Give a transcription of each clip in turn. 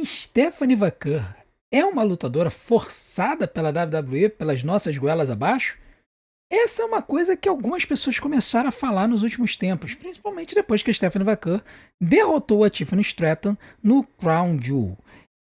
Stephanie Vaquer é uma lutadora forçada pela WWE, pelas nossas goelas abaixo? Essa é uma coisa que algumas pessoas começaram a falar nos últimos tempos, principalmente depois que a Stephanie Vaquer derrotou a Tiffany Stratton no Crown Jewel.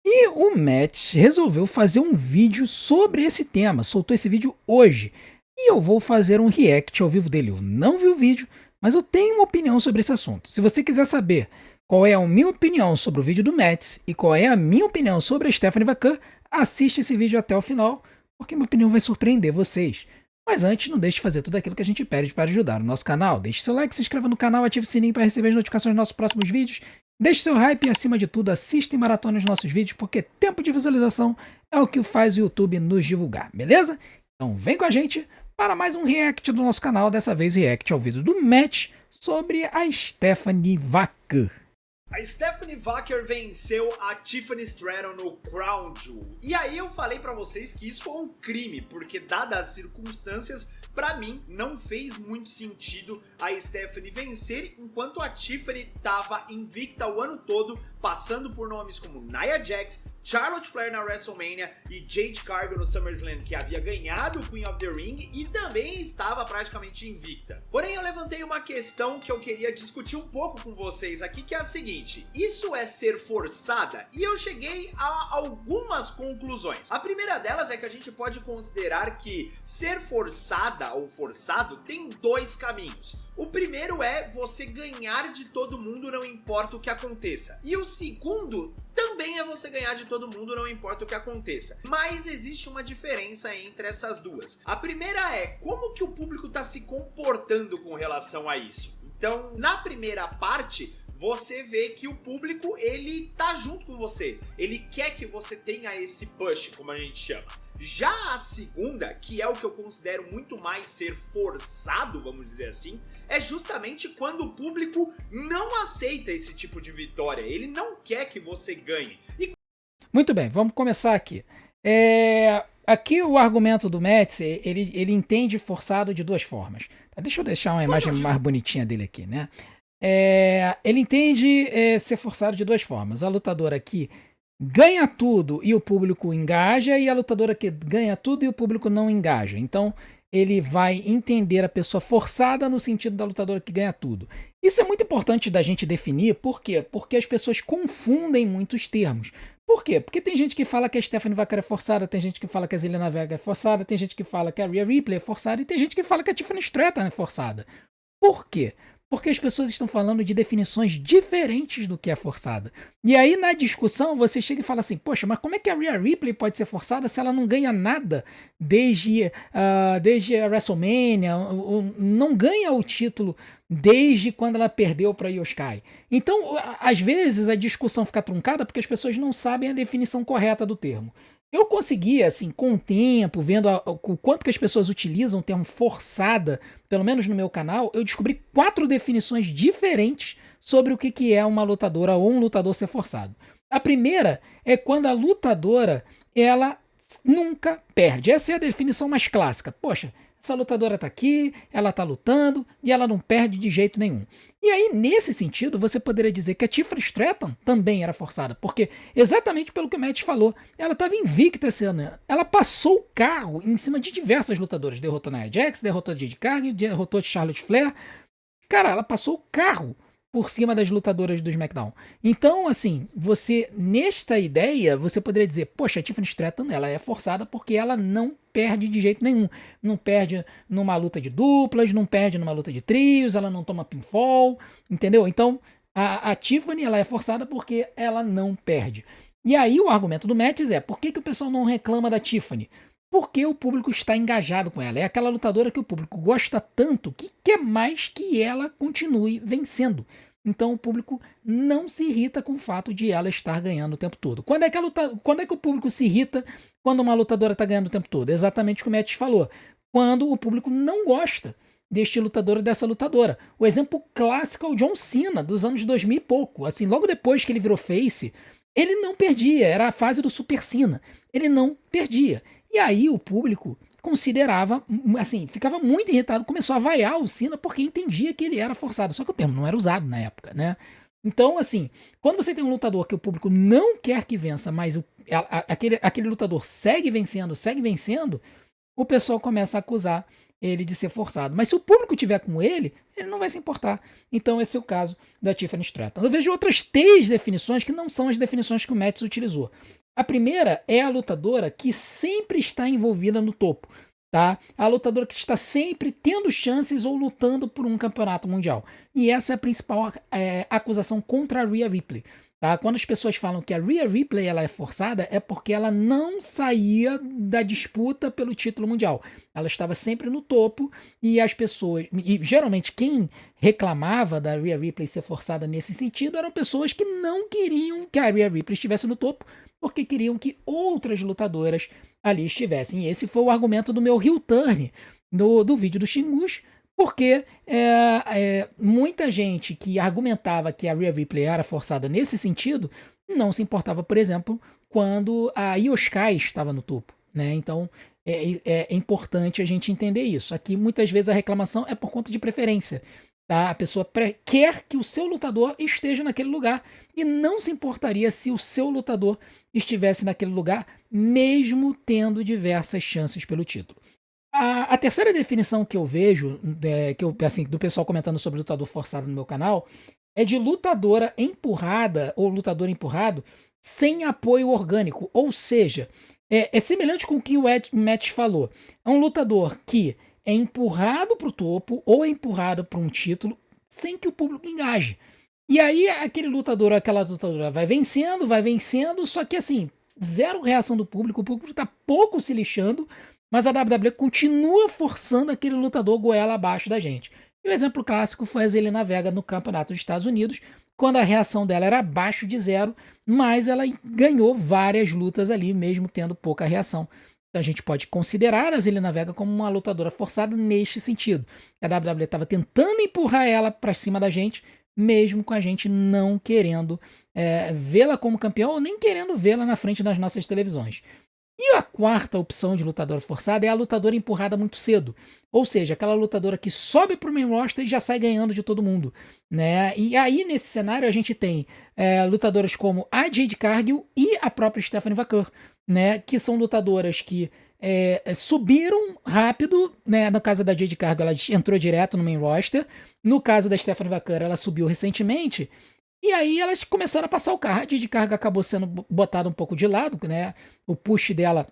E o Matt resolveu fazer um vídeo sobre esse tema, soltou esse vídeo hoje. E eu vou fazer um react ao vivo dele. Eu não vi o vídeo, mas eu tenho uma opinião sobre esse assunto. Se você quiser saber qual é a minha opinião sobre o vídeo do Matt e qual é a minha opinião sobre a Stephanie Vaquer, assiste esse vídeo até o final, porque minha opinião vai surpreender vocês. Mas antes, não deixe de fazer tudo aquilo que a gente pede para ajudar o nosso canal. Deixe seu like, se inscreva no canal, ative o sininho para receber as notificações dos nossos próximos vídeos. Deixe seu hype e, acima de tudo, assista e maratone os nossos vídeos, porque tempo de visualização é o que faz o YouTube nos divulgar, beleza? Então vem com a gente para mais um react do nosso canal, dessa vez react ao vídeo do Match sobre a Stephanie Vaquer. A Stephanie Vaquer venceu a Tiffany Stratton no Crown Jewel. E aí eu falei pra vocês que isso foi um crime, porque dadas as circunstâncias, pra mim não fez muito sentido a Stephanie vencer, enquanto a Tiffany tava invicta o ano todo, passando por nomes como Nia Jax, Charlotte Flair na WrestleMania e Jade Cargill no SummerSlam, que havia ganhado o Queen of the Ring e também estava praticamente invicta. Porém, eu levantei uma questão que eu queria discutir um pouco com vocês aqui, que é a seguinte: isso é ser forçada? E eu cheguei a algumas conclusões. A primeira delas é que a gente pode considerar que ser forçada ou forçado tem dois caminhos. O primeiro é você ganhar de todo mundo, não importa o que aconteça. E o segundo também é você ganhar de todo mundo, não importa o que aconteça. Mas existe uma diferença entre essas duas. A primeira é como que o público está se comportando com relação a isso. Então, na primeira parte, você vê que o público, ele tá junto com você. Ele quer que você tenha esse push, como a gente chama. Já a segunda, que é o que eu considero muito mais ser forçado, vamos dizer assim, é justamente quando o público não aceita esse tipo de vitória. Ele não quer que você ganhe. Muito bem, vamos começar aqui. Aqui o argumento do Metz, ele entende forçado de duas formas. Deixa eu deixar uma imagem mais bonitinha dele aqui, né? Ele entende ser forçado de duas formas. A lutadora que ganha tudo e o público engaja, e a lutadora que ganha tudo e o público não engaja. Então, ele vai entender a pessoa forçada no sentido da lutadora que ganha tudo. Isso é muito importante da gente definir, por quê? Porque as pessoas confundem muitos termos. Por quê? Porque tem gente que fala que a Stephanie Vaquer é forçada, tem gente que fala que a Zelina Vega é forçada, tem gente que fala que a Rhea Ripley é forçada e tem gente que fala que a Tiffany Stratton é forçada. Por quê? Porque as pessoas estão falando de definições diferentes do que é forçada. E aí, na discussão, você chega e fala assim, poxa, mas como é que a Rhea Ripley pode ser forçada se ela não ganha nada desde a WrestleMania, não ganha o título desde quando ela perdeu para Io Sky? Então, às vezes, a discussão fica truncada porque as pessoas não sabem a definição correta do termo. Eu consegui, assim, com o tempo, vendo o quanto que as pessoas utilizam o termo forçada, pelo menos no meu canal, eu descobri 4 definições diferentes sobre o que é uma lutadora ou um lutador ser forçado. A primeira é quando a lutadora, ela nunca perde. Essa é a definição mais clássica. Poxa, essa lutadora tá aqui, ela tá lutando e ela não perde de jeito nenhum. E aí, nesse sentido, você poderia dizer que a Tiffany Stratton também era forçada, porque exatamente pelo que o Matt falou, ela estava invicta esse ano. Ela passou o carro em cima de diversas lutadoras. Derrotou Nia Jax, derrotou a Jade Cargill, derrotou a Charlotte Flair. Cara, ela passou o carro por cima das lutadoras do SmackDown. Então, assim, você, nesta ideia, você poderia dizer, poxa, a Tiffany Stratton, ela é forçada porque ela não perde de jeito nenhum. Não perde numa luta de duplas, não perde numa luta de trios, ela não toma pinfall, entendeu? Então, a Tiffany, ela é forçada porque ela não perde. E aí o argumento do Mattis é, por que o pessoal não reclama da Tiffany? Porque o público está engajado com ela. É aquela lutadora que o público gosta tanto que quer mais que ela continue vencendo. Então o público não se irrita com o fato de ela estar ganhando o tempo todo. Quando é que o público se irrita quando uma lutadora está ganhando o tempo todo? Exatamente o que o Matt falou. Quando o público não gosta deste lutador ou dessa lutadora. O exemplo clássico é o John Cena, dos anos 2000 e pouco. Assim, logo depois que ele virou face, ele não perdia. Era a fase do Super Cena. Ele não perdia. E aí o público considerava, assim, ficava muito irritado, começou a vaiar o Cena porque entendia que ele era forçado. Só que o termo não era usado na época, né? Então, assim, quando você tem um lutador que o público não quer que vença, mas aquele lutador segue vencendo, o pessoal começa a acusar ele de ser forçado. Mas se o público tiver com ele não vai se importar. Então esse é o caso da Tiffany Stratton. Eu vejo outras 3 definições que não são as definições que o Metz utilizou. A primeira é a lutadora que sempre está envolvida no topo. Tá? A lutadora que está sempre tendo chances ou lutando por um campeonato mundial. E essa é a principal acusação contra a Rhea Ripley. Tá? Quando as pessoas falam que a Rhea Ripley ela é forçada, é porque ela não saía da disputa pelo título mundial. Ela estava sempre no topo e as pessoas. E geralmente quem reclamava da Rhea Ripley ser forçada nesse sentido eram pessoas que não queriam que a Rhea Ripley estivesse no topo, porque queriam que outras lutadoras ali estivessem. E esse foi o argumento do meu heel turn do vídeo do Shingush, porque muita gente que argumentava que a Rhea Ripley era forçada nesse sentido não se importava, por exemplo, quando a Io Sky estava no topo, né? Então é importante a gente entender isso. Aqui muitas vezes a reclamação é por conta de preferência. Tá? A pessoa quer que o seu lutador esteja naquele lugar e não se importaria se o seu lutador estivesse naquele lugar, mesmo tendo diversas chances pelo título. A terceira definição que eu vejo, assim, do pessoal comentando sobre lutador forçado no meu canal, é de lutadora empurrada ou lutador empurrado sem apoio orgânico. Ou seja, é semelhante com o que o Matt falou. É um lutador que é empurrado para o topo ou é empurrado para um título sem que o público engaje. E aí aquele lutador, aquela lutadora vai vencendo, só que assim, zero reação do público, o público está pouco se lixando, mas a WWE continua forçando aquele lutador goela abaixo da gente. E o exemplo clássico foi a Zelina Vega no Campeonato dos Estados Unidos, quando a reação dela era abaixo de zero, mas ela ganhou várias lutas ali, mesmo tendo pouca reação. Então a gente pode considerar a Zelina Vega como uma lutadora forçada neste sentido. A WWE estava tentando empurrar ela para cima da gente, mesmo com a gente não querendo vê-la como campeã ou nem querendo vê-la na frente das nossas televisões. E a quarta opção de lutadora forçada é a lutadora empurrada muito cedo. Ou seja, aquela lutadora que sobe para o main roster e já sai ganhando de todo mundo. Né? E aí, nesse cenário, a gente tem lutadoras como a Jade Cargill e a própria Stephanie Vaquer, né? Que são lutadoras que subiram rápido. Né? No caso da Jade Cargill, ela entrou direto no main roster. No caso da Stephanie Vaquer, ela subiu recentemente. E aí elas começaram a passar o carro. A de carga acabou sendo botada um pouco de lado, né? O push dela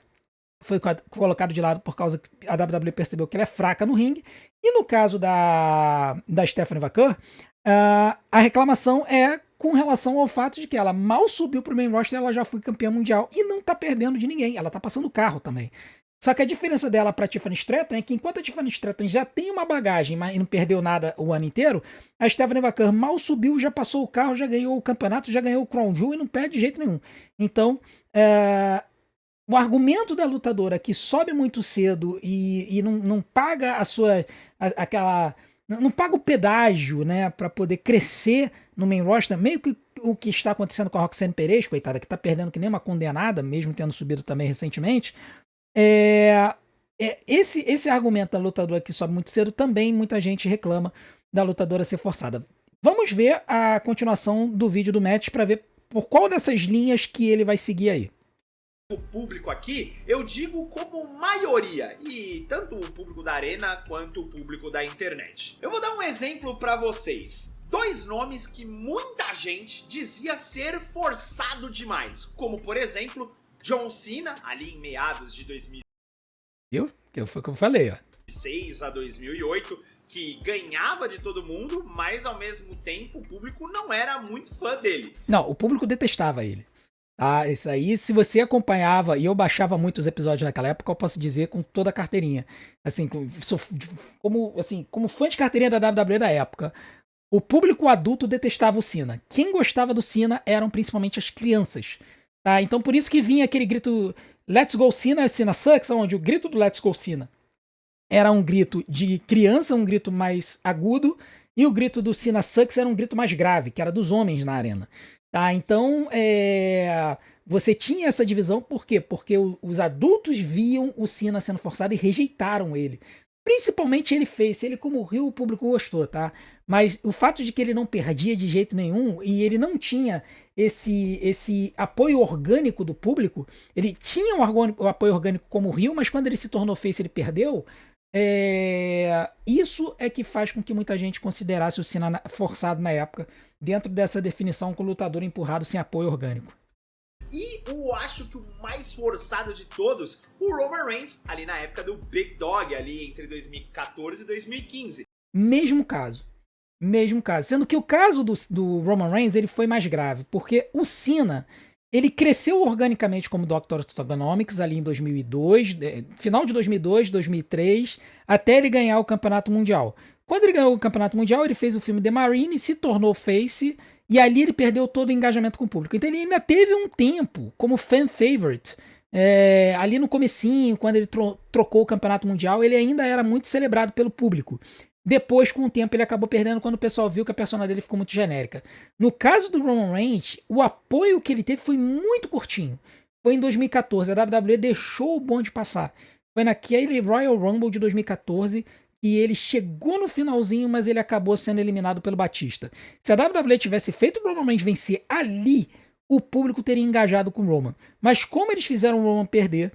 foi colocado de lado por causa que a WWE percebeu que ela é fraca no ringue. E no caso da Stephanie Vaquer, a reclamação é com relação ao fato de que ela mal subiu pro main roster, ela já foi campeã mundial e não tá perdendo de ninguém. Ela tá passando o carro também. Só que a diferença dela para Tiffany Stratton é que enquanto a Tiffany Stratton já tem uma bagagem e não perdeu nada o ano inteiro, a Stephanie Vaquer mal subiu, já passou o carro, já ganhou o campeonato, já ganhou o Crown Jewel e não perde de jeito nenhum. Então, o argumento da lutadora que sobe muito cedo e não paga não paga o pedágio, né, para poder crescer no main roster, meio que o que está acontecendo com a Roxanne Perez, coitada, que tá perdendo que nem uma condenada, mesmo tendo subido também recentemente. Esse argumento da lutadora que sobe muito cedo também muita gente reclama da lutadora ser forçada. Vamos ver a continuação do vídeo do Matt para ver por qual dessas linhas que ele vai seguir aí. O público aqui, eu digo como maioria, e tanto o público da arena quanto o público da internet. Eu vou dar um exemplo para vocês. 2 nomes que muita gente dizia ser forçado demais, como por exemplo John Cena, ali em meados de 2006 Foi o que eu falei, ó. a 2008, que ganhava de todo mundo, mas ao mesmo tempo o público não era muito fã dele. Não, o público detestava ele. Isso aí, se você acompanhava, e eu baixava muitos episódios naquela época, eu posso dizer com toda a carteirinha. Assim, como fã de carteirinha da WWE da época, o público adulto detestava o Cena. Quem gostava do Cena eram principalmente as crianças. Tá? Então por isso que vinha aquele grito Let's Go Cena, Cena Sucks, onde o grito do Let's Go Cena era um grito de criança, um grito mais agudo, e o grito do Cena Sucks era um grito mais grave, que era dos homens na arena. Tá? Então você tinha essa divisão, por quê? Porque os adultos viam o Cena sendo forçado e rejeitaram ele. Principalmente ele como Rio, o público gostou, tá? Mas o fato de que ele não perdia de jeito nenhum e ele não tinha esse apoio orgânico do público, ele tinha o apoio orgânico como o Rio, mas quando ele se tornou face ele perdeu. Isso é que faz com que muita gente considerasse o Cena forçado na época, dentro dessa definição com o lutador empurrado sem apoio orgânico. E eu acho que o mais forçado de todos, o Roman Reigns, ali na época do Big Dog, ali entre 2014 e 2015. Mesmo caso. Mesmo caso. Sendo que o caso do Roman Reigns ele foi mais grave, porque o Cena ele cresceu organicamente como Dr. Thuganomics ali em 2002, final de 2002, 2003, até ele ganhar o Campeonato Mundial. Quando ele ganhou o Campeonato Mundial, ele fez o filme The Marine, se tornou face, e ali ele perdeu todo o engajamento com o público. Então ele ainda teve um tempo como fan favorite. Ali no comecinho, quando ele trocou o Campeonato Mundial, ele ainda era muito celebrado pelo público. Depois, com o tempo, ele acabou perdendo quando o pessoal viu que a personagem dele ficou muito genérica. No caso do Roman Reigns, o apoio que ele teve foi muito curtinho. Foi em 2014, a WWE deixou o bonde passar. Foi naquele Royal Rumble de 2014 e ele chegou no finalzinho, mas ele acabou sendo eliminado pelo Batista. Se a WWE tivesse feito o Roman Reigns vencer ali, o público teria engajado com o Roman. Mas como eles fizeram o Roman perder,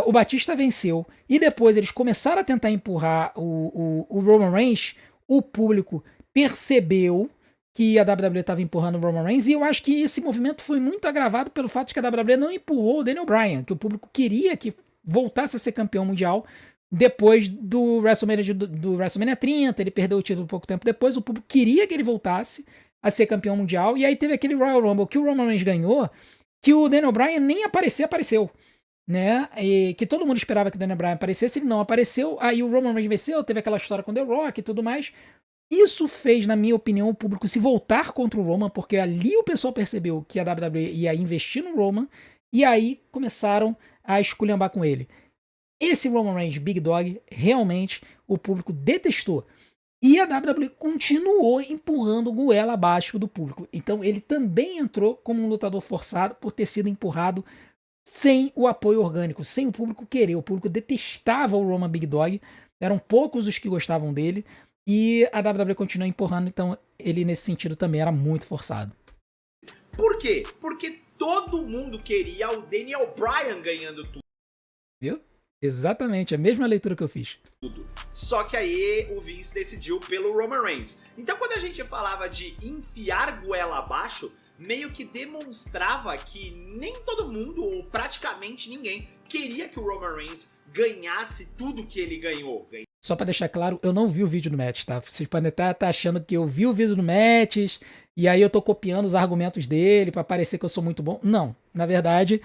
o Batista venceu e depois eles começaram a tentar empurrar o Roman Reigns, o público percebeu que a WWE estava empurrando o Roman Reigns e eu acho que esse movimento foi muito agravado pelo fato de que a WWE não empurrou o Daniel Bryan, que o público queria que voltasse a ser campeão mundial depois do WrestleMania 30, ele perdeu o título pouco tempo depois, o público queria que ele voltasse a ser campeão mundial, e aí teve aquele Royal Rumble que o Roman Reigns ganhou, que o Daniel Bryan nem apareceu, né? E que todo mundo esperava que o Daniel Bryan aparecesse, ele não apareceu, aí o Roman Reigns venceu, teve aquela história com The Rock e tudo mais. Isso fez, na minha opinião, o público se voltar contra o Roman, porque ali o pessoal percebeu que a WWE ia investir no Roman, e aí começaram a esculhambar com ele. Esse Roman Reigns Big Dog, realmente, o público detestou. E a WWE continuou empurrando o goela abaixo do público. Então ele também entrou como um lutador forçado por ter sido empurrado sem o apoio orgânico, sem o público querer. O público detestava o Roman Big Dog, eram poucos os que gostavam dele, e a WWE continuou empurrando, então ele nesse sentido também era muito forçado. Por quê? Porque todo mundo queria o Daniel Bryan ganhando tudo. Viu? Exatamente, a mesma leitura que eu fiz. Só que aí o Vince decidiu pelo Roman Reigns. Então quando a gente falava de enfiar goela abaixo, meio que demonstrava que nem todo mundo, ou praticamente ninguém, queria que o Roman Reigns ganhasse tudo que ele ganhou. Só pra deixar claro, eu não vi o vídeo do Match, tá? Vocês podem estar achando que eu vi o vídeo do Match e aí eu tô copiando os argumentos dele pra parecer que eu sou muito bom. Não, na verdade,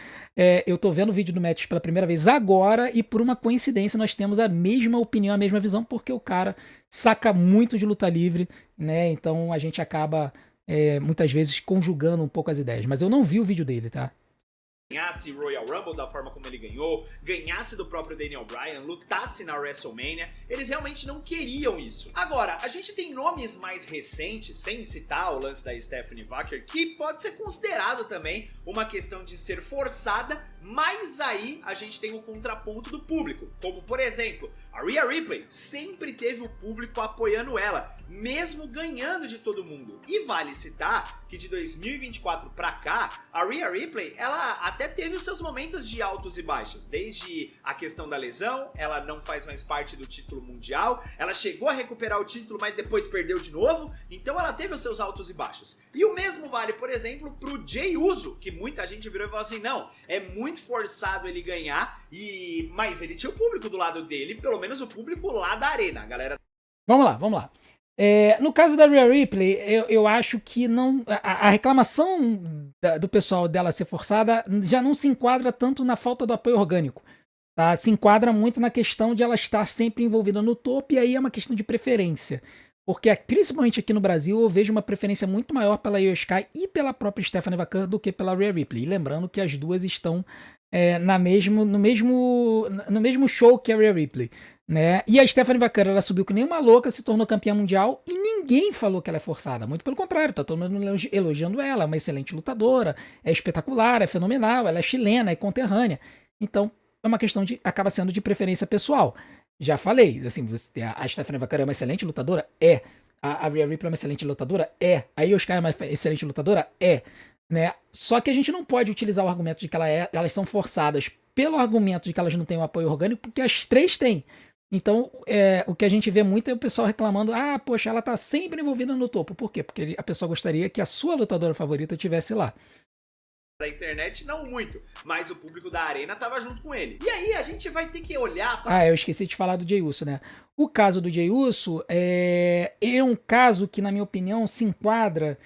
eu tô vendo o vídeo do Match pela primeira vez agora e por uma coincidência nós temos a mesma opinião, a mesma visão, porque o cara saca muito de luta livre, né? Então a gente acaba muitas vezes conjugando um pouco as ideias. Mas eu não vi o vídeo dele, tá? Ganhasse Royal Rumble da forma como ele ganhou, ganhasse do próprio Daniel Bryan, lutasse na WrestleMania, eles realmente não queriam isso. Agora, a gente tem nomes mais recentes, sem citar o lance da Stephanie Vaquer, que pode ser considerado também uma questão de ser forçada, mas aí a gente tem o contraponto do público, como por exemplo, a Rhea Ripley sempre teve o público apoiando ela, mesmo ganhando de todo mundo. E vale citar que de 2024 pra cá, a Rhea Ripley, ela até teve os seus momentos de altos e baixos, desde a questão da lesão, ela não faz mais parte do título mundial, ela chegou a recuperar o título, mas depois perdeu de novo, então ela teve os seus altos e baixos. E o mesmo vale, por exemplo, pro Jey Uso, que muita gente virou e falou assim, não, é muito forçado ele ganhar, mas ele tinha o público do lado dele, pelo menos o público lá da arena, galera. Vamos lá. No caso da Rhea Ripley, eu acho que não. A reclamação do pessoal dela ser forçada já não se enquadra tanto na falta do apoio orgânico. Tá? Se enquadra muito na questão de ela estar sempre envolvida no topo, e aí é uma questão de preferência. Porque, principalmente aqui no Brasil, eu vejo uma preferência muito maior pela Io Sky e pela própria Stephanie Vaquer do que pela Rhea Ripley. E lembrando que as duas estão no mesmo show que a Rhea Ripley. Né? E a Stephanie Vaquer, ela subiu que nem uma louca, se tornou campeã mundial e ninguém falou que ela é forçada. Muito pelo contrário, tá todo mundo elogiando ela, é uma excelente lutadora, é espetacular, é fenomenal, ela é chilena, é conterrânea. Então, é uma questão acaba sendo de preferência pessoal. Já falei, assim, a Stephanie Vaquer é uma excelente lutadora? É. A Rhea Ripley é uma excelente lutadora? É. A Io Sky é uma excelente lutadora? É. Né? Só que a gente não pode utilizar o argumento de que elas são forçadas pelo argumento de que elas não têm um apoio orgânico, porque as três têm. Então, o que a gente vê muito é o pessoal reclamando: ah, poxa, ela tá sempre envolvida no topo. Por quê? Porque a pessoa gostaria que a sua lutadora favorita estivesse lá. Da internet, não muito, mas o público da arena tava junto com ele. E aí a gente vai ter que olhar pra... Ah, eu esqueci de falar do Jey Uso, né? O caso do Jey Uso é um caso que, na minha opinião, se enquadra,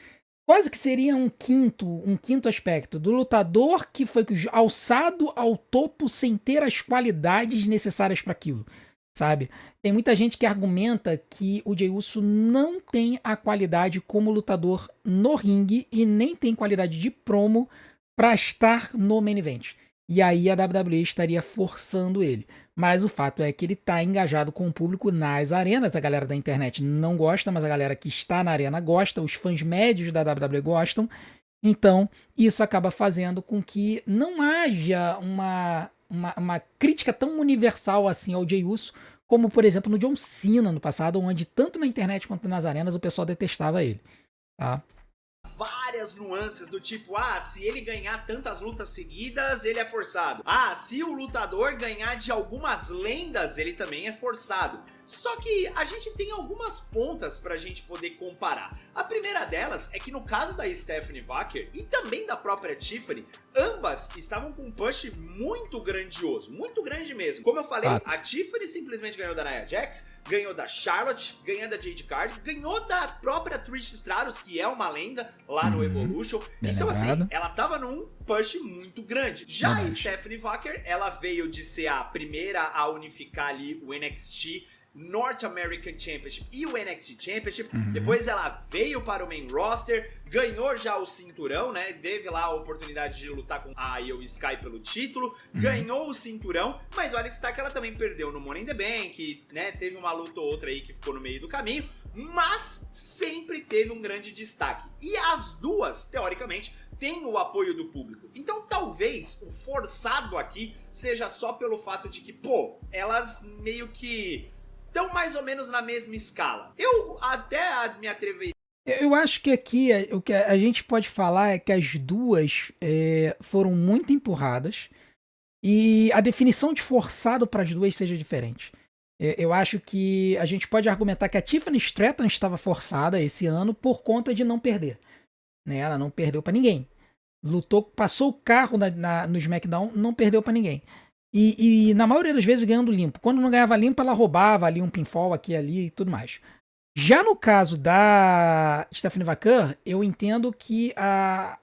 quase que seria um quinto aspecto, do lutador que foi alçado ao topo sem ter as qualidades necessárias para aquilo, sabe? Tem muita gente que argumenta que o Jey Uso não tem a qualidade como lutador no ringue e nem tem qualidade de promo para estar no main event. E aí a WWE estaria forçando ele. Mas o fato é que ele está engajado com o público nas arenas. A galera da internet não gosta, mas a galera que está na arena gosta. Os fãs médios da WWE gostam. Então, isso acaba fazendo com que não haja uma crítica tão universal assim ao Jey Uso, como, por exemplo, no John Cena no passado, onde tanto na internet quanto nas arenas o pessoal detestava ele. Tá? Várias nuances do tipo, ah, se ele ganhar tantas lutas seguidas, ele é forçado. Ah, se o lutador ganhar de algumas lendas, ele também é forçado. Só que a gente tem algumas pontas pra gente poder comparar. A primeira delas é que no caso da Stephanie Vaquer e também da própria Tiffany, ambas estavam com um push muito grandioso, muito grande mesmo. Como eu falei, a Tiffany simplesmente ganhou da Nia Jax, ganhou da Charlotte, ganhou da Jade Cargill, ganhou da própria Trish Stratus, que é uma lenda lá no Evolution. Então assim, ela tava num push muito grande. Já a Stephanie Vaquer, ela veio de ser a primeira a unificar ali o NXT North American Championship e o NXT Championship. Depois ela veio para o main roster, ganhou já o cinturão, né? Teve lá a oportunidade de lutar com a Io Sky pelo título, ganhou o cinturão, mas olha está que ela também perdeu no Money in the Bank, né? Teve uma luta ou outra aí que ficou no meio do caminho, mas sempre teve um grande destaque. E as duas, teoricamente, têm o apoio do público. Então talvez o forçado aqui seja só pelo fato de que, pô, elas meio que estão mais ou menos na mesma escala. Eu até me atreveria. Eu acho que aqui o que a gente pode falar é que as duas foram muito empurradas e a definição de forçado para as duas seja diferente. Eu acho que a gente pode argumentar que a Tiffany Stratton estava forçada esse ano por conta de não perder. Né? Ela não perdeu para ninguém. Lutou, passou o carro no SmackDown, não perdeu para ninguém. E na maioria das vezes ganhando limpo. Quando não ganhava limpo, ela roubava ali um pinfall aqui e ali e tudo mais. Já no caso da Stephanie Vaquer, eu entendo que a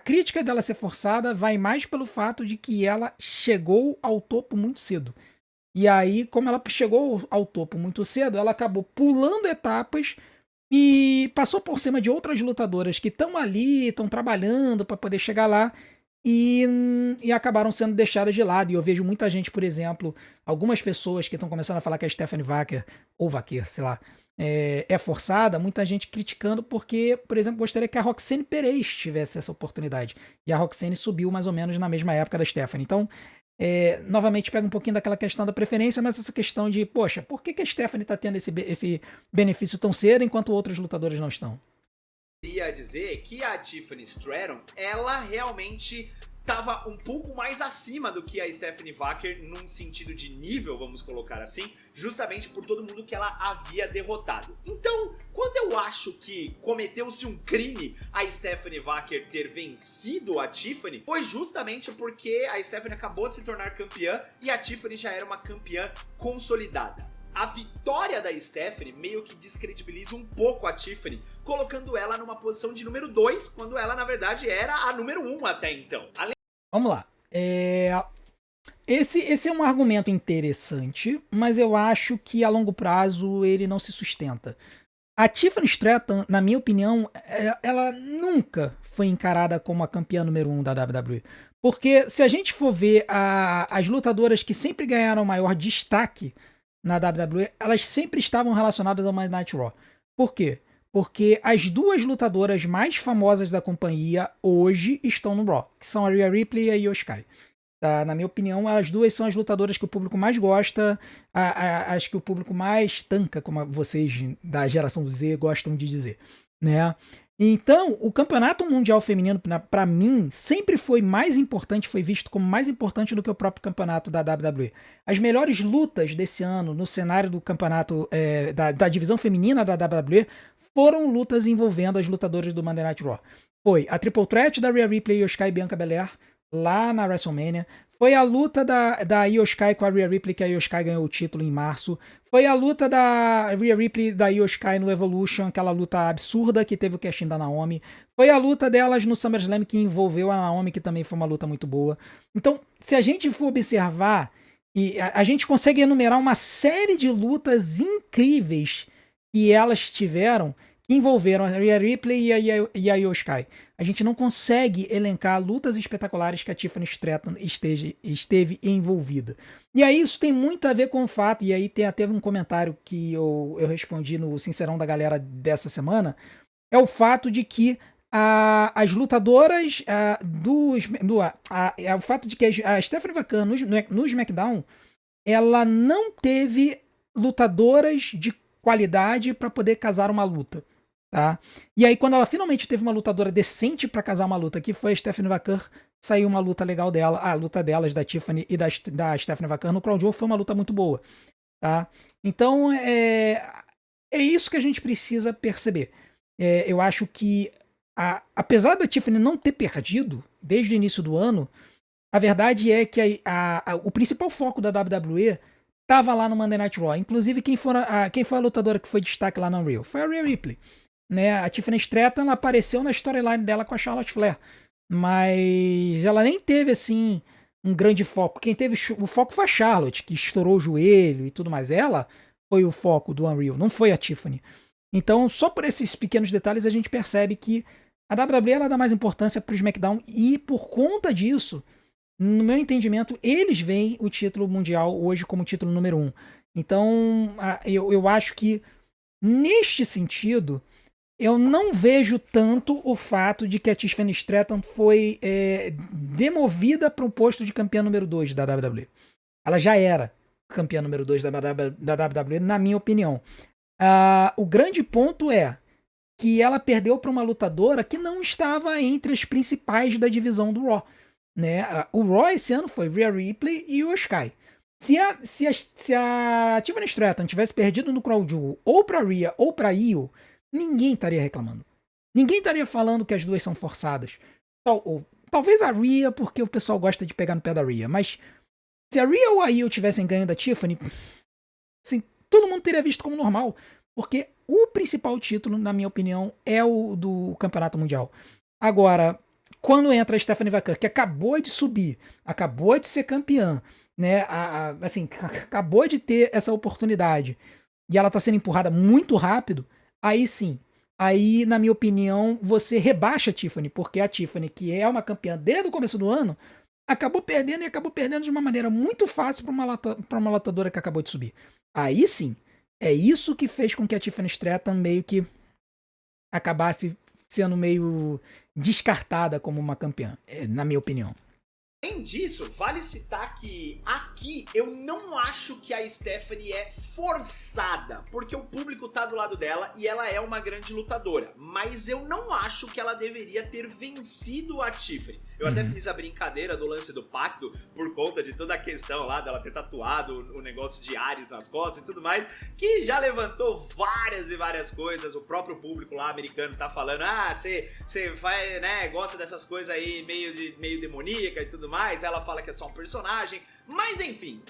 crítica dela ser forçada vai mais pelo fato de que ela chegou ao topo muito cedo. E aí, como ela chegou ao topo muito cedo, ela acabou pulando etapas e passou por cima de outras lutadoras que estão ali, estão trabalhando para poder chegar lá. E acabaram sendo deixadas de lado. E eu vejo muita gente, por exemplo, algumas pessoas que estão começando a falar que a Stephanie Vaquer, ou Vaquer, sei lá, é forçada, muita gente criticando porque, por exemplo, gostaria que a Roxane Perez tivesse essa oportunidade. E a Roxane subiu mais ou menos na mesma época da Stephanie. Então, novamente pega um pouquinho daquela questão da preferência, mas essa questão de, poxa, por que a Stephanie está tendo esse benefício tão cedo enquanto outros lutadores não estão? Queria dizer que a Tiffany Stratton, ela realmente estava um pouco mais acima do que a Stephanie Vaquer num sentido de nível, vamos colocar assim, justamente por todo mundo que ela havia derrotado. Então, quando eu acho que cometeu-se um crime a Stephanie Vaquer ter vencido a Tiffany, foi justamente porque a Stephanie acabou de se tornar campeã e a Tiffany já era uma campeã consolidada. A vitória da Stephanie meio que descredibiliza um pouco a Tiffany, colocando ela numa posição de número 2, quando ela, na verdade, era a número 1 até então. Vamos lá. Esse é um argumento interessante, mas eu acho que a longo prazo ele não se sustenta. A Tiffany Stratton, na minha opinião, ela nunca foi encarada como a campeã número 1 da WWE. Porque se a gente for ver as lutadoras que sempre ganharam maior destaque na WWE, elas sempre estavam relacionadas ao Monday Night Raw. Por quê? Porque as duas lutadoras mais famosas da companhia hoje estão no Raw, que são a Rhea Ripley e a Io Sky. Tá? Na minha opinião, as duas são as lutadoras que o público mais gosta, as que o público mais tanca, como vocês da geração Z gostam de dizer, né? Então, o campeonato mundial feminino, pra mim, sempre foi mais importante, foi visto como mais importante do que o próprio campeonato da WWE. As melhores lutas desse ano no cenário do campeonato da divisão feminina da WWE foram lutas envolvendo as lutadoras do Monday Night Raw. Foi a Triple Threat da Rhea Ripley, Io Sky e Bianca Belair lá na WrestleMania. Foi a luta da Io Sky com a Rhea Ripley, que a Io Sky ganhou o título em março. Foi a luta da Rhea Ripley e da Io Sky no Evolution, aquela luta absurda que teve o cash-in da Naomi. Foi a luta delas no SummerSlam que envolveu a Naomi, que também foi uma luta muito boa. Então, se a gente for observar, e a gente consegue enumerar uma série de lutas incríveis que elas tiveram, que envolveram a Rhea Ripley e a Io Sky. A gente não consegue elencar lutas espetaculares que a Tiffany Stratton esteve envolvida. E aí isso tem muito a ver com o fato, e aí tem até um comentário que eu respondi no Sincerão da galera dessa semana, é o fato de que as lutadoras é o fato de que a Stephanie McMahon no SmackDown, ela não teve lutadoras de qualidade para poder casar uma luta. Tá? E aí, quando ela finalmente teve uma lutadora decente pra casar uma luta, que foi a Stephanie McMahon, saiu uma luta legal dela. A luta delas, da Tiffany e da Stephanie McMahon no Crown Jewel, foi uma luta muito boa. Tá? Então, é isso que a gente precisa perceber. Eu acho que, apesar da Tiffany não ter perdido desde o início do ano, a verdade é que o principal foco da WWE estava lá no Monday Night Raw. Inclusive, quem foi a lutadora que foi destaque lá no Unreal? Foi a Rhea Ripley. Né? A Tiffany Stratton, ela apareceu na storyline dela com a Charlotte Flair, mas ela nem teve assim um grande foco. Quem teve o foco foi a Charlotte, que estourou o joelho e tudo mais. Ela foi o foco do Unreal, não foi a Tiffany. Então, só por esses pequenos detalhes a gente percebe que a WWE ela dá mais importância para o SmackDown e por conta disso, no meu entendimento, eles veem o título mundial hoje como título número 1. Então, eu acho que neste sentido eu não vejo tanto o fato de que a Tiffany Stratton foi demovida para o posto de campeã número 2 da WWE. Ela já era campeã número 2 da WWE, na minha opinião. O grande ponto é que ela perdeu para uma lutadora que não estava entre as principais da divisão do Raw. Né? O Raw esse ano foi Rhea Ripley e o Sky. Se a Tiffany Stratton tivesse perdido no Crown Jewel ou para Rhea ou para Io, ninguém estaria reclamando. Ninguém estaria falando que as duas são forçadas. Talvez a Rhea, porque o pessoal gosta de pegar no pé da Rhea. Mas se a Rhea ou a Io tivessem ganho da Tiffany, assim, todo mundo teria visto como normal. Porque o principal título, na minha opinião, é o do Campeonato Mundial. Agora, quando entra a Stephanie McMahon, que acabou de subir, acabou de ser campeã, né? Assim, acabou de ter essa oportunidade, e ela tá sendo empurrada muito rápido, aí sim. Aí, na minha opinião, você rebaixa a Tiffany, porque a Tiffany, que é uma campeã desde o começo do ano, acabou perdendo de uma maneira muito fácil para uma lutadora que acabou de subir. Aí sim, é isso que fez com que a Tiffany Stratton meio que acabasse sendo meio descartada como uma campeã, na minha opinião. Além disso, vale citar que aqui eu não acho que a Stephanie é forçada, porque o público tá do lado dela e ela é uma grande lutadora, mas eu não acho que ela deveria ter vencido a Tiffany. Eu até fiz a brincadeira do lance do pacto por conta de toda a questão lá dela ter tatuado o negócio de Ares nas costas e tudo mais, que já levantou várias e várias coisas. O próprio público lá americano tá falando, você vai, né, gosta dessas coisas aí meio demoníaca e tudo mais. Ela fala que é só um personagem, mas enfim,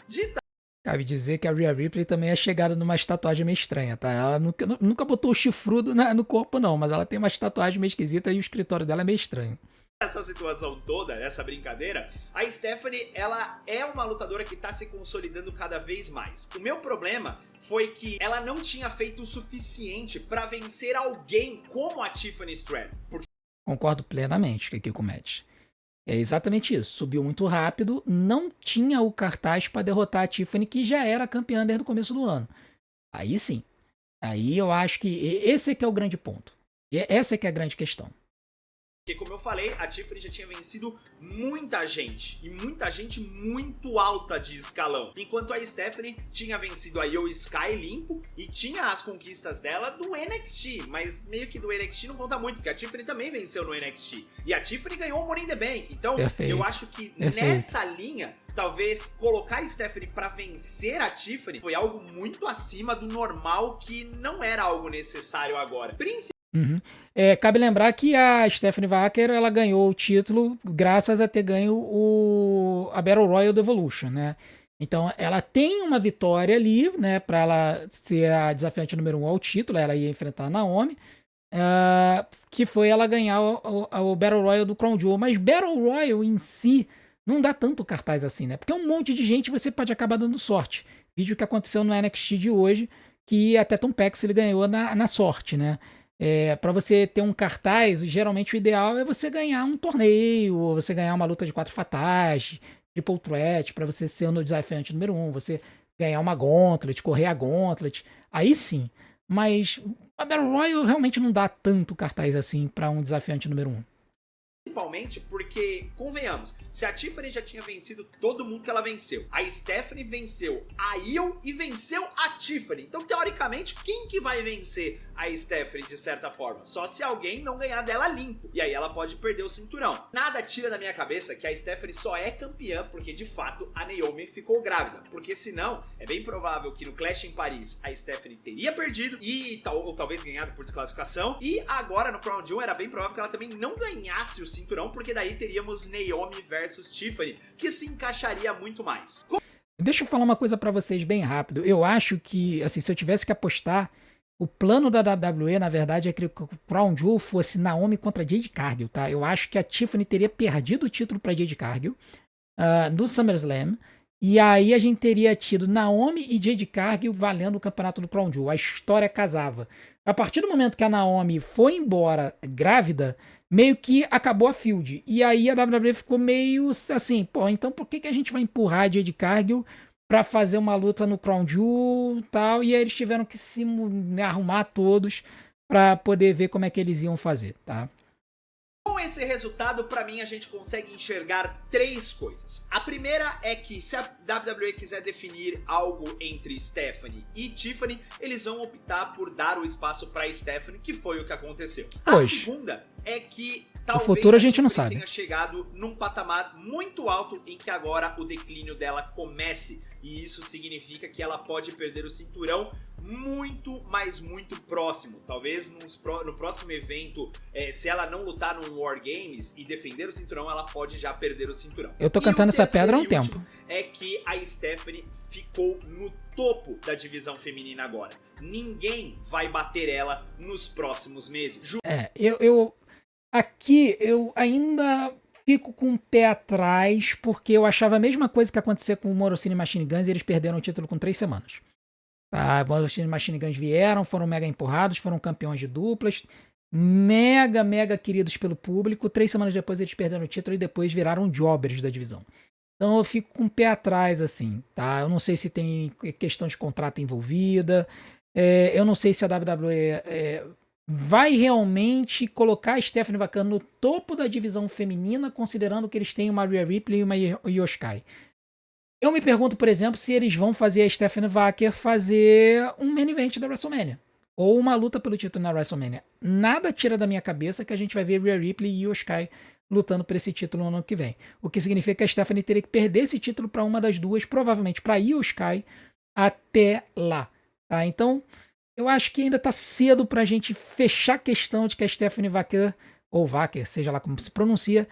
Cabe dizer que a Rhea Ripley também é chegada numa tatuagem meio estranha, tá? Ela nunca botou o chifrudo no corpo, não, mas ela tem uma tatuagem meio esquisita e o escritório dela é meio estranho. Essa situação toda, essa brincadeira, a Stephanie, ela é uma lutadora que tá se consolidando cada vez mais. O meu problema foi que ela não tinha feito o suficiente pra vencer alguém como a Tiffany Stratton. Concordo plenamente aqui com o Matt. É exatamente isso. Subiu muito rápido, não tinha o cartaz para derrotar a Tiffany, que já era campeã desde o começo do ano. Aí sim. Aí eu acho que esse é que é o grande ponto. Essa é que é a grande questão. Porque, como eu falei, a Tiffany já tinha vencido muita gente. E muita gente muito alta de escalão. Enquanto a Stephanie tinha vencido a Io Sky limpo e tinha as conquistas dela do NXT. Mas meio que do NXT não conta muito, porque a Tiffany também venceu no NXT. E a Tiffany ganhou o Money in the Bank. Então, eu acho que nessa linha, talvez colocar a Stephanie pra vencer a Tiffany foi algo muito acima do normal, que não era algo necessário agora. Uhum. Cabe lembrar que a Stephanie Wacker, ela ganhou o título graças a ter ganho a Battle Royal do Evolution, né? Então ela tem uma vitória ali, né, para ela ser a desafiante número 1 ao título. Ela ia enfrentar a Naomi, que foi ela ganhar o Battle Royal do Crown Jewel. Mas Battle Royal em si não dá tanto cartaz assim, né? Porque um monte de gente você pode acabar dando sorte. Vídeo que aconteceu no NXT de hoje, que até Tom Pax ele ganhou na sorte, né? Para você ter um cartaz, geralmente o ideal é você ganhar um torneio, ou você ganhar uma luta de 4 fatais, triple threat, para você ser o desafiante número 1, você ganhar uma gauntlet, correr a gauntlet, aí sim. Mas a Battle Royale realmente não dá tanto cartaz assim para um desafiante número 1. Principalmente porque, convenhamos, se a Tiffany já tinha vencido todo mundo que ela venceu, a Stephanie venceu a Io e venceu a Tiffany. Então, teoricamente, quem que vai vencer a Stephanie de certa forma? Só se alguém não ganhar dela limpo. E aí ela pode perder o cinturão. Nada tira da minha cabeça que a Stephanie só é campeã porque, de fato, a Naomi ficou grávida. Porque senão, é bem provável que no Clash em Paris a Stephanie teria perdido ou talvez ganhado por desclassificação. E agora no Crown Jewel era bem provável que ela também não ganhasse o cinturão, porque daí teríamos Naomi versus Tiffany, que se encaixaria muito mais. Deixa eu falar uma coisa pra vocês bem rápido. Eu acho que, assim, se eu tivesse que apostar, o plano da WWE, na verdade, é que o Crown Jewel fosse Naomi contra Jade Cargill, tá? Eu acho que a Tiffany teria perdido o título pra Jade Cargill no SummerSlam, e aí a gente teria tido Naomi e Jade Cargill valendo o campeonato do Crown Jewel. A história casava. A partir do momento que a Naomi foi embora grávida, meio que acabou a feud. E aí a WWE ficou meio assim, pô, então por que a gente vai empurrar a Jade Cargill pra fazer uma luta no Crown Jewel e tal? E aí eles tiveram que se arrumar todos pra poder ver como é que eles iam fazer, tá? Com esse resultado, pra mim, a gente consegue enxergar 3 coisas. A primeira é que se a WWE quiser definir algo entre Stephanie e Tiffany, eles vão optar por dar o espaço pra Stephanie, que foi o que aconteceu. A segunda é que talvez o futuro a gente não sabe. Tenha chegado num patamar muito alto em que agora o declínio dela comece. E isso significa que ela pode perder o cinturão muito, mas muito próximo. Talvez no próximo evento, se ela não lutar no War Games e defender o cinturão, ela pode já perder o cinturão. Eu tô cantando essa pedra há um tempo. É que a Stephanie ficou no topo da divisão feminina agora. Ninguém vai bater ela nos próximos meses. Aqui eu ainda fico com o pé atrás, porque eu achava a mesma coisa que aconteceu com o Morosini Machine Guns e eles perderam o título com 3 semanas. Tá? Morosini Machine Guns vieram, foram mega empurrados, foram campeões de duplas, mega queridos pelo público. 3 semanas depois eles perderam o título e depois viraram jobbers da divisão. Então eu fico com o pé atrás, assim, tá? Eu não sei se tem questão de contrato envolvida, eu não sei se a WWE vai realmente colocar a Stephanie Wacker no topo da divisão feminina, considerando que eles têm uma Rhea Ripley e uma Io Sky. Eu me pergunto, por exemplo, se eles vão fazer a Stephanie Wacker fazer um main event da WrestleMania, ou uma luta pelo título na WrestleMania. Nada tira da minha cabeça que a gente vai ver Rhea Ripley e Io Sky lutando por esse título no ano que vem. O que significa que a Stephanie teria que perder esse título para uma das duas, provavelmente para Io Sky, até lá. Tá? Então, eu acho que ainda tá cedo pra gente fechar a questão de que a Stephanie Wacker, ou Wacker, seja lá como se pronuncia,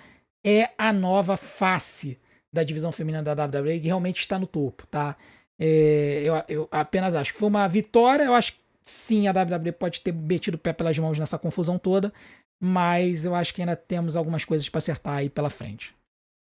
é a nova face da divisão feminina da WWE que realmente está no topo, tá? Eu apenas acho que foi uma vitória. Eu acho que sim, a WWE pode ter metido o pé pelas mãos nessa confusão toda, mas eu acho que ainda temos algumas coisas para acertar aí pela frente.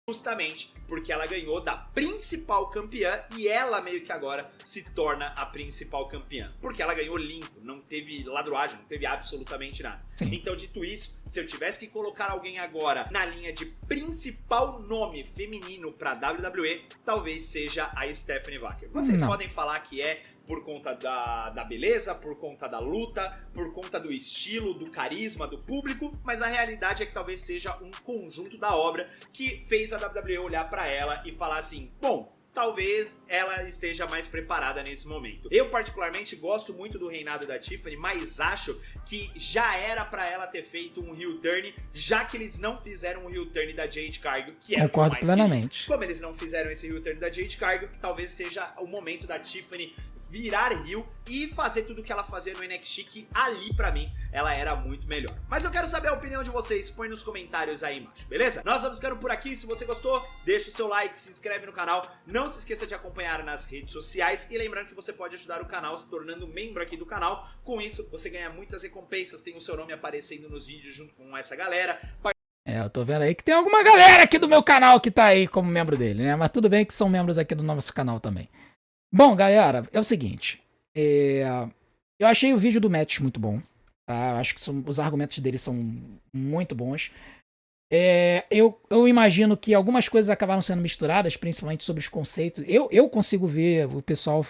Justamente porque ela ganhou da principal campeã e ela meio que agora se torna a principal campeã. Porque ela ganhou limpo, não teve ladruagem, não teve absolutamente nada. Sim. Então, dito isso, se eu tivesse que colocar alguém agora na linha de principal nome feminino pra WWE, talvez seja a Stephanie Wacker. Vocês podem falar que é por conta da beleza, por conta da luta, por conta do estilo, do carisma, do público, mas a realidade é que talvez seja um conjunto da obra que fez a WWE olhar pra ela e falar assim, bom, talvez ela esteja mais preparada nesse momento. Eu particularmente gosto muito do reinado da Tiffany, mas acho que já era pra ela ter feito um heel turn, já que eles não fizeram um heel turn da Jade Cargill, que é Concordo mais plenamente. Como eles não fizeram esse heel turn da Jade Cargill, talvez seja o momento da Tiffany virar heel e fazer tudo que ela fazia no NXT, que ali pra mim ela era muito melhor. Mas eu quero saber a opinião de vocês, põe nos comentários aí embaixo, beleza? Nós vamos ficando por aqui, se você gostou, deixa o seu like, se inscreve no canal, não se esqueça de acompanhar nas redes sociais e lembrando que você pode ajudar o canal se tornando membro aqui do canal, com isso você ganha muitas recompensas, tem o seu nome aparecendo nos vídeos junto com essa galera. Eu tô vendo aí que tem alguma galera aqui do meu canal que tá aí como membro dele, né? Mas tudo bem que são membros aqui do nosso canal também. Bom, galera, é o seguinte. Eu achei o vídeo do Matt muito bom. Tá? Eu acho que os argumentos dele são muito bons. Eu imagino que algumas coisas acabaram sendo misturadas, principalmente sobre os conceitos. Eu consigo ver o pessoal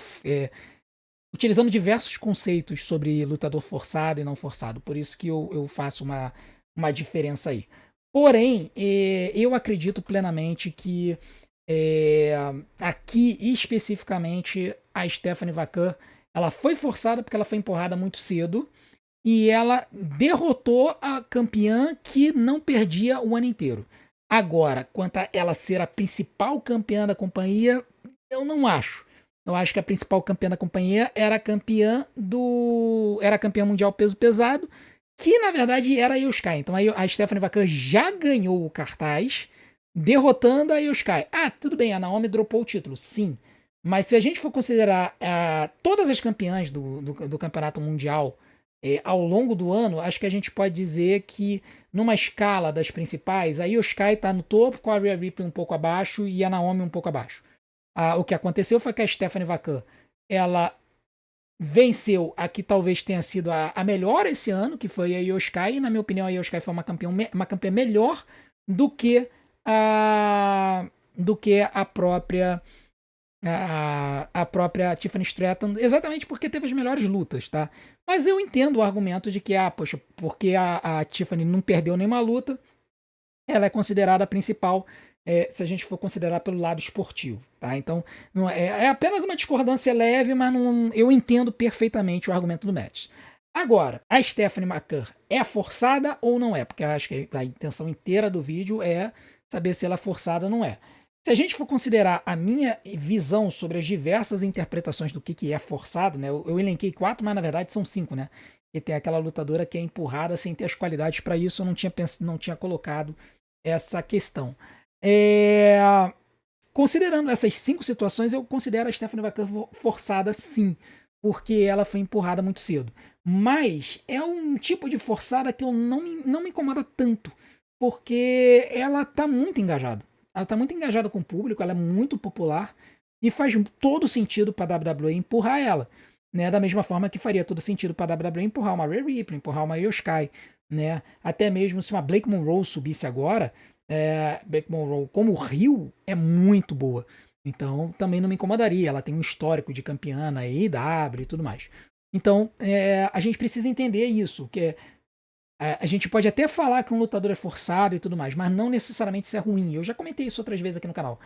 utilizando diversos conceitos sobre lutador forçado e não forçado. Por isso que eu faço uma diferença aí. Porém, eu acredito plenamente que aqui especificamente a Stephanie Vaquer, ela foi forçada porque ela foi empurrada muito cedo e ela derrotou a campeã que não perdia o ano inteiro. Agora, quanto a ela ser a principal campeã da companhia, eu não acho. Eu acho que a principal campeã da companhia era campeã mundial peso pesado, que na verdade era a Io Sky. Então a Stephanie Vaquer já ganhou o cartaz, derrotando a Io Sky. Ah, tudo bem, a Naomi dropou o título, sim. Mas se a gente for considerar todas as campeãs do campeonato mundial ao longo do ano, acho que a gente pode dizer que numa escala das principais, a Io Sky está no topo, com a Rhea Ripley um pouco abaixo e a Naomi um pouco abaixo. O que aconteceu foi que a Stephanie Vaquer, ela venceu a que talvez tenha sido a melhor esse ano, que foi a Io Sky, e na minha opinião a Io Sky foi uma campeã melhor do que a própria Tiffany Stratton, exatamente porque teve as melhores lutas, tá? Mas eu entendo o argumento de que, poxa, porque a Tiffany não perdeu nenhuma luta, ela é considerada a principal, se a gente for considerar pelo lado esportivo, tá? Então, não é apenas uma discordância leve, mas eu entendo perfeitamente o argumento do Matt. Agora, a Stephanie Vaquer é forçada ou não é? Porque eu acho que a intenção inteira do vídeo é saber se ela é forçada ou não é. Se a gente for considerar a minha visão sobre as diversas interpretações do que é forçado, né? Eu elenquei 4, mas na verdade são 5, né? E tem aquela lutadora que é empurrada sem ter as qualidades para isso, eu não tinha colocado essa questão. Considerando essas 5 situações, eu considero a Stephanie Vaquer forçada sim, porque ela foi empurrada muito cedo. Mas é um tipo de forçada que não me incomoda tanto, porque ela tá muito engajada. Ela tá muito engajada com o público, ela é muito popular e faz todo sentido para a WWE empurrar ela, né? Da mesma forma que faria todo sentido para a WWE empurrar uma Rhea Ripley, empurrar uma Io Sky, né? Até mesmo se uma Blake Monroe subisse agora, Blake Monroe como heel é muito boa. Então também não me incomodaria. Ela tem um histórico de campeã na AEW e tudo mais. Então a gente precisa entender isso, que a gente pode até falar que um lutador é forçado e tudo mais, mas não necessariamente isso é ruim. Eu já comentei isso outras vezes aqui no canal.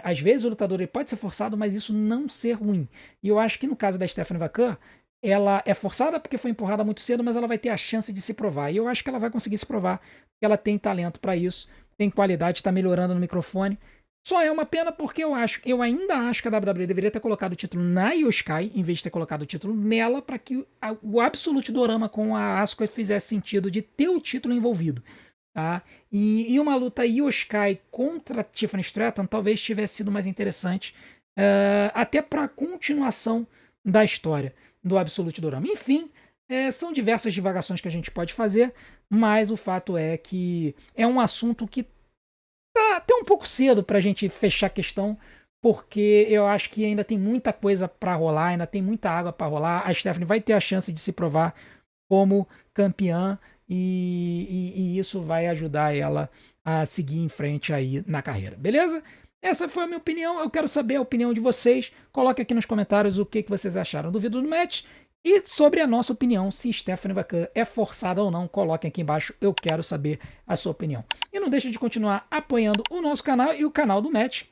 Às vezes o lutador ele pode ser forçado, mas isso não ser ruim. E eu acho que no caso da Stephanie Vaquer, ela é forçada porque foi empurrada muito cedo, mas ela vai ter a chance de se provar. E eu acho que ela vai conseguir se provar, porque ela tem talento para isso, tem qualidade, está melhorando no microfone. Só é uma pena porque eu ainda acho que a WWE deveria ter colocado o título na Io Sky, em vez de ter colocado o título nela, para que o Absolute Dorama com a Asuka fizesse sentido de ter o título envolvido. Tá? E uma luta Io Sky contra Tiffany Stratton talvez tivesse sido mais interessante, até para a continuação da história do Absolute Dorama. Enfim, são diversas divagações que a gente pode fazer, mas o fato é que é um assunto que tá até um pouco cedo pra gente fechar a questão, porque eu acho que ainda tem muita coisa pra rolar, ainda tem muita água pra rolar. A Stephanie vai ter a chance de se provar como campeã e isso vai ajudar ela a seguir em frente aí na carreira, beleza? Essa foi a minha opinião. Eu quero saber a opinião de vocês. Coloque aqui nos comentários o que vocês acharam do vídeo do match. E sobre a nossa opinião, se Stephanie Vacan é forçada ou não, coloquem aqui embaixo. Eu quero saber a sua opinião. E não deixe de continuar apoiando o nosso canal e o canal do Match.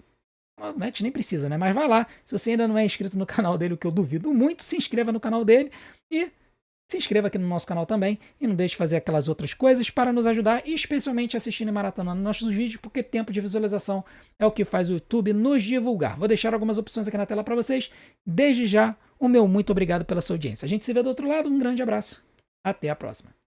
O Match nem precisa, né? Mas vai lá. Se você ainda não é inscrito no canal dele, o que eu duvido muito, se inscreva no canal dele. E se inscreva aqui no nosso canal também. E não deixe de fazer aquelas outras coisas para nos ajudar. E especialmente assistindo e maratonando nossos vídeos, porque tempo de visualização é o que faz o YouTube nos divulgar. Vou deixar algumas opções aqui na tela para vocês. Desde já, o meu muito obrigado pela sua audiência. A gente se vê do outro lado. Um grande abraço. Até a próxima.